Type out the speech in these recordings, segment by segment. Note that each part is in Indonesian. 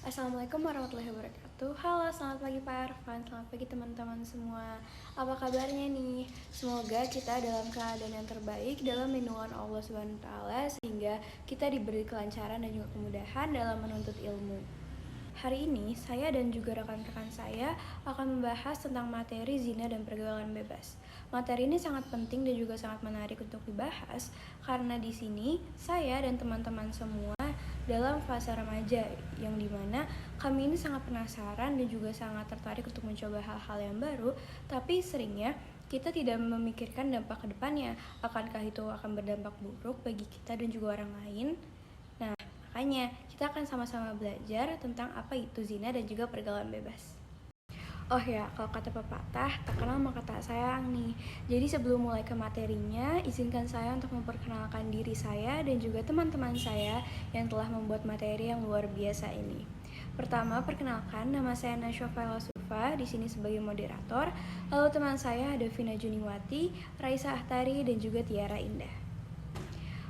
Assalamualaikum warahmatullahi wabarakatuh. Halo, selamat pagi Pak Arfan, selamat pagi teman-teman semua. Apa kabarnya nih? Semoga kita dalam keadaan yang terbaik dalam lindungan Allah SWT, sehingga kita diberi kelancaran dan juga kemudahan dalam menuntut ilmu. Hari ini saya dan juga rekan-rekan saya akan membahas tentang materi zina dan pergaulan bebas. Materi ini sangat penting dan juga sangat menarik untuk dibahas karena di sini saya dan teman-teman semua dalam fase remaja yang dimana kami ini sangat penasaran dan juga sangat tertarik untuk mencoba hal-hal yang baru, tapi seringnya kita tidak memikirkan dampak ke depannya. Akankah itu akan berdampak buruk bagi kita dan juga orang lain? Nah, makanya kita akan sama-sama belajar tentang apa itu zina dan juga pergaulan bebas. Oh ya, kalau kata pepatah, tak kenal maka tak sayang nih. Jadi sebelum mulai ke materinya, izinkan saya untuk memperkenalkan diri saya dan juga teman-teman saya yang telah membuat materi yang luar biasa ini. Pertama, perkenalkan, nama saya Nasya Faila Sufa, di sini sebagai moderator. Lalu teman saya ada Vina Juniwati, Raisa Ahtari, dan juga Tiara Indah.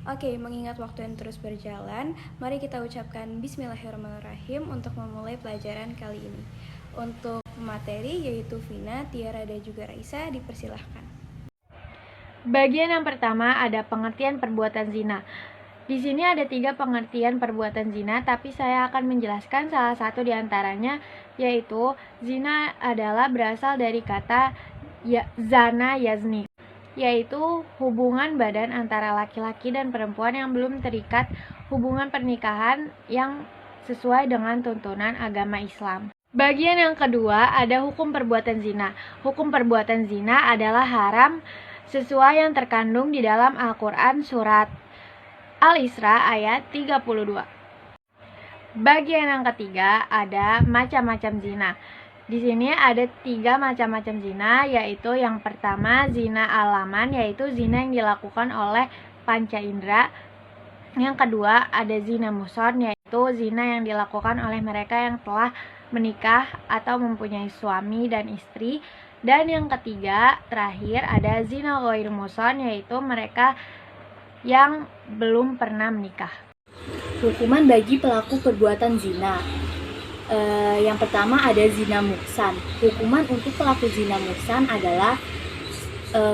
Oke, mengingat waktu yang terus berjalan, mari kita ucapkan Bismillahirrahmanirrahim untuk memulai pelajaran kali ini. Untuk materi yaitu Vina, Tiara, dan juga Raisa, dipersilahkan. Bagian yang pertama ada pengertian perbuatan zina. Di sini ada 3 pengertian perbuatan zina, tapi saya akan menjelaskan salah satu di antaranya, yaitu zina adalah berasal dari kata zana yazni, yaitu hubungan badan antara laki-laki dan perempuan yang belum terikat hubungan pernikahan yang sesuai dengan tuntunan agama Islam. Bagian yang kedua ada hukum perbuatan zina. Hukum perbuatan zina adalah haram sesuai yang terkandung di dalam Al-Quran surat Al-Isra ayat 32. Bagian yang ketiga ada macam-macam zina. Di sini ada 3 macam-macam zina, yaitu yang pertama zina alaman, yaitu zina yang dilakukan oleh panca indera. Yang kedua ada zina muson, yaitu zina yang dilakukan oleh mereka yang telah menikah atau mempunyai suami dan istri. Dan yang ketiga terakhir ada zina ghair muson, yaitu mereka yang belum pernah menikah. Hukuman bagi pelaku perbuatan zina. Yang pertama ada zina muhsan. Hukuman untuk pelaku zina muhsan adalah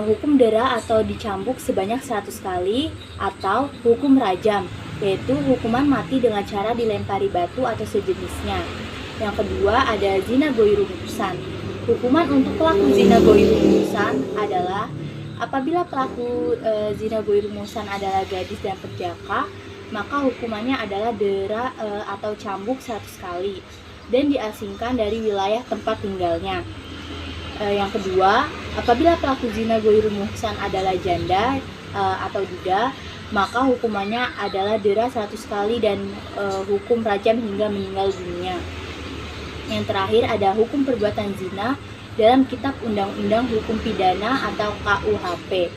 hukum dera atau dicambuk sebanyak 100 kali atau hukum rajam, yaitu hukuman mati dengan cara dilempari batu atau sejenisnya. Yang kedua ada zina ghoiru muhsan. Hukuman untuk pelaku zina ghoiru muhsan adalah apabila pelaku zina ghoiru muhsan adalah gadis dan perjaka, maka hukumannya adalah dera atau cambuk 100 kali dan diasingkan dari wilayah tempat tinggalnya. Yang kedua, apabila pelaku zina ghoiru muhsan adalah janda atau duda, maka hukumannya adalah dera 100 kali dan hukum rajam hingga meninggal dunia. Yang terakhir ada hukum perbuatan zina dalam Kitab Undang-Undang Hukum Pidana atau KUHP.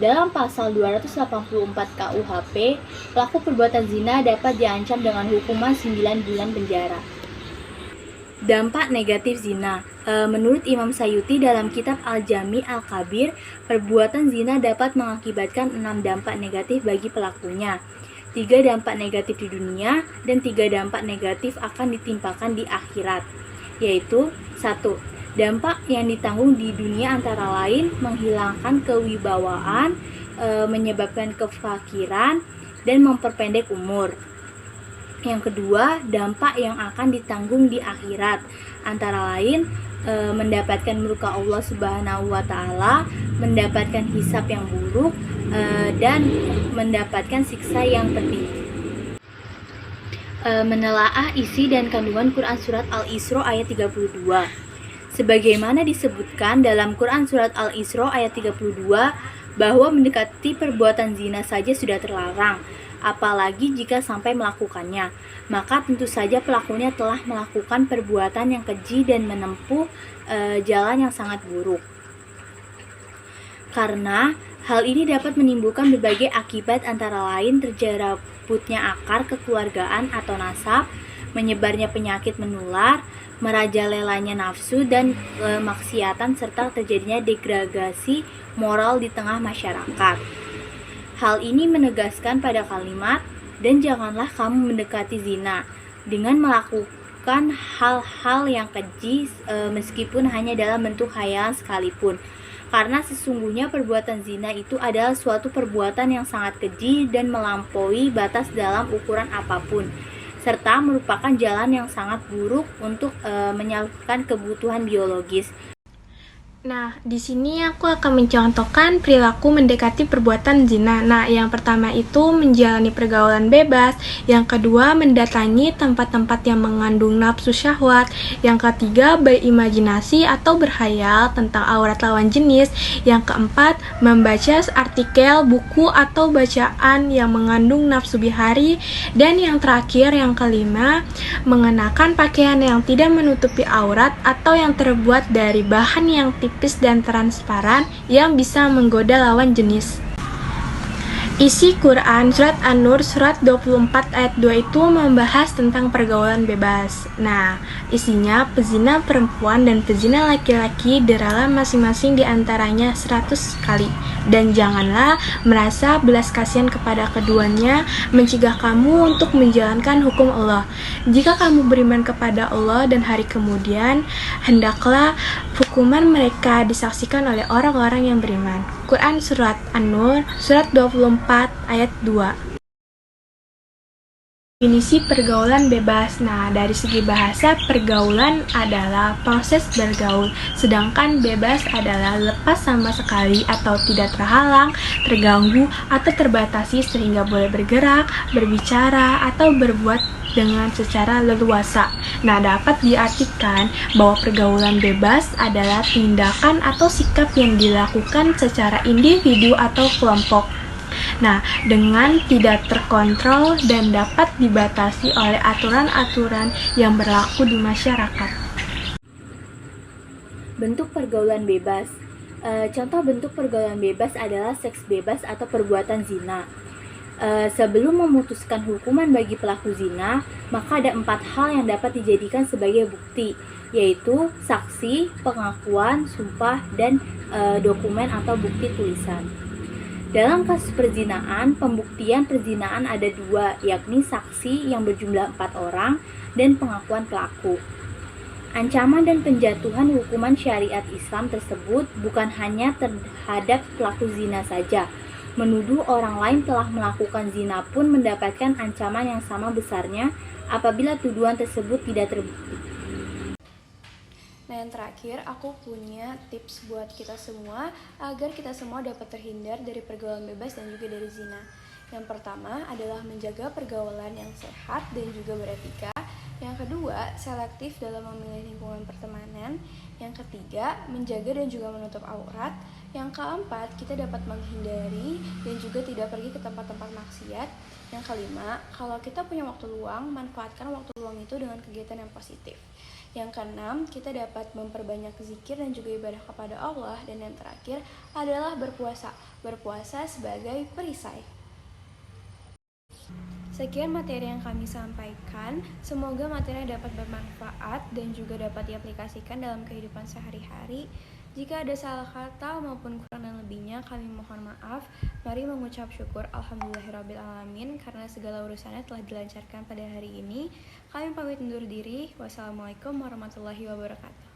Dalam pasal 284 KUHP, pelaku perbuatan zina dapat diancam dengan hukuman 9 bulan penjara. Dampak negatif zina. Menurut Imam Sayuti dalam kitab Al-Jami Al-Kabir, perbuatan zina dapat mengakibatkan 6 dampak negatif bagi pelakunya. 3 dampak negatif di dunia dan 3 dampak negatif akan ditimpakan di akhirat, yaitu 1. Dampak yang ditanggung di dunia antara lain menghilangkan kewibawaan, menyebabkan kefakiran, dan memperpendek umur. Yang kedua, dampak yang akan ditanggung di akhirat antara lain mendapatkan murka Allah Subhanahu wa Ta'ala, mendapatkan hisab yang buruk, dan mendapatkan siksa yang pedih. Menelaah isi dan kandungan Quran surat Al-Isra ayat 32. Sebagaimana disebutkan dalam Quran surat Al-Isra ayat 32 bahwa mendekati perbuatan zina saja sudah terlarang, apalagi jika sampai melakukannya, maka tentu saja pelakunya telah melakukan perbuatan yang keji dan menempuh jalan yang sangat buruk. Karena hal ini dapat menimbulkan berbagai akibat antara lain terjerabutnya akar kekeluargaan atau nasab, menyebarnya penyakit menular, merajalelanya nafsu dan kemaksiatan serta terjadinya degradasi moral di tengah masyarakat. Hal ini menegaskan pada kalimat, dan janganlah kamu mendekati zina dengan melakukan hal-hal yang keji meskipun hanya dalam bentuk khayalan sekalipun. Karena sesungguhnya perbuatan zina itu adalah suatu perbuatan yang sangat keji dan melampaui batas dalam ukuran apapun, serta merupakan jalan yang sangat buruk untuk menyalurkan kebutuhan biologis. Nah, di sini aku akan mencontohkan perilaku mendekati perbuatan zina. Nah, yang pertama itu menjalani pergaulan bebas, yang kedua mendatangi tempat-tempat yang mengandung nafsu syahwat, yang ketiga berimajinasi atau berkhayal tentang aurat lawan jenis, yang keempat membaca artikel, buku atau bacaan yang mengandung nafsu bihari, dan yang terakhir yang kelima mengenakan pakaian yang tidak menutupi aurat atau yang terbuat dari bahan yang tipis dan transparan yang bisa menggoda lawan jenis. Isi Quran Surat An-Nur Surat 24 ayat 2 itu membahas tentang pergaulan bebas. Nah, isinya pezina perempuan dan pezina laki-laki dirala masing-masing di antaranya 100 kali. Dan janganlah merasa belas kasihan kepada keduanya, mencegah kamu untuk menjalankan hukum Allah. Jika kamu beriman kepada Allah dan hari kemudian, hendaklah hukuman mereka disaksikan oleh orang-orang yang beriman. Quran Surat An-Nur Surat 24 ayat 2. Definisi pergaulan bebas. Nah, dari segi bahasa, pergaulan adalah proses bergaul, sedangkan bebas adalah lepas sama sekali atau tidak terhalang, terganggu, atau terbatasi sehingga boleh bergerak, berbicara, atau berbuat dengan secara leluasa. Nah, dapat diartikan bahwa pergaulan bebas adalah tindakan atau sikap yang dilakukan secara individu atau kelompok. Nah, dengan tidak terkontrol dan dapat dibatasi oleh aturan-aturan yang berlaku di masyarakat. Bentuk pergaulan bebas. Contoh bentuk pergaulan bebas adalah seks bebas atau perbuatan zina. Sebelum memutuskan hukuman bagi pelaku zina, maka ada 4 hal yang dapat dijadikan sebagai bukti, yaitu saksi, pengakuan, sumpah, dan dokumen atau bukti tulisan. Dalam kasus perzinaan, pembuktian perzinaan ada 2, yakni saksi yang berjumlah 4 orang dan pengakuan pelaku. Ancaman dan penjatuhan hukuman syariat Islam tersebut bukan hanya terhadap pelaku zina saja. Menuduh orang lain telah melakukan zina pun mendapatkan ancaman yang sama besarnya apabila tuduhan tersebut tidak terbukti. Nah, yang terakhir, aku punya tips buat kita semua agar kita semua dapat terhindar dari pergaulan bebas dan juga dari zina. Yang pertama adalah menjaga pergaulan yang sehat dan juga beretika. Yang kedua, selektif dalam memilih lingkungan pertemanan. Yang ketiga, menjaga dan juga menutup aurat. Yang keempat, kita dapat menghindari dan juga tidak pergi ke tempat-tempat maksiat. Yang kelima, kalau kita punya waktu luang, manfaatkan waktu luang itu dengan kegiatan yang positif. Yang keenam, kita dapat memperbanyak zikir dan juga ibadah kepada Allah. Dan yang terakhir adalah berpuasa. Berpuasa sebagai perisai. Sekian materi yang kami sampaikan. Semoga materi dapat bermanfaat dan juga dapat diaplikasikan dalam kehidupan sehari-hari. Jika ada salah kata maupun kurang dan lebihnya, kami mohon maaf. Mari mengucap syukur alhamdulillahirrabbilalamin karena segala urusannya telah dilancarkan pada hari ini. Kami pamit undur diri. Wassalamualaikum warahmatullahi wabarakatuh.